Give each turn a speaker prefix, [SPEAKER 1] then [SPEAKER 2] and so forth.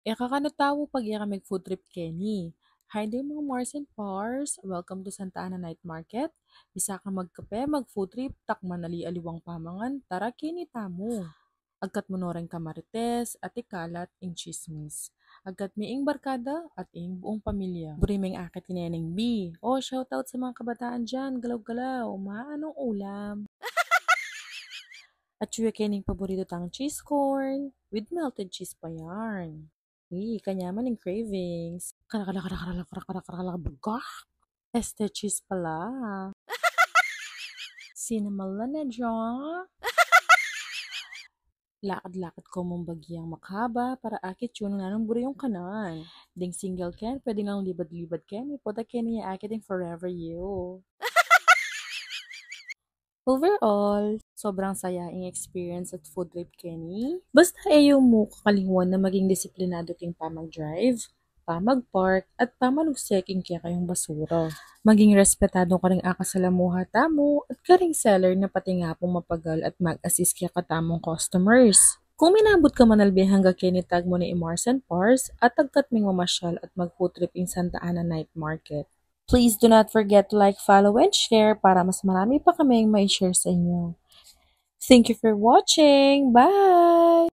[SPEAKER 1] Kakano tawo pag mag food trip Kenny. Hi there mga Mars and Pars. Welcome to Santa Ana Night Market. Bisa ka magkape, mag food trip, takman aliwang pamangan, tara Kenny tamo. Agkat monoreng kamarites, at ikalat, ing chismis. Agkat miing barkada at ing buong pamilya. Burimeng akit kineneng B. Oh, shoutout sa mga kabataan dyan. Galaw-galaw. Maanong ulam? At suya kening paborito tang cheese corn with melted cheese pa yarn. Kanyaman ng cravings. Bagak. Este cheese pala. Sinamala na dyan. Lakad-lakad ko mong bagyang makaba para akit yun nanong buri yung kanan. Ding single ken, pwede nang libad-libad ken, ipoda ken niya akit yung forever you. Overall, sobrang sayaing experience at food trip Kenny. Basta ayaw mo kakalimuan na maging disiplinado king pamag-drive, pamag-park, at pamanugseking kaya kayong basura. Maging respetado ka rin akasalamuha tamo at karing seller na pati nga pong mapagal at mag-assist kaya katamong customers. Kung minabot ka manalbi hangga kinitag mo ni Mars and Pars at agkat ming mamasyal at mag-food trip in Santa Ana Night Market. Please do not forget to like, follow, and share para mas marami pa kaming may share sa inyo. Thank you for watching. Bye!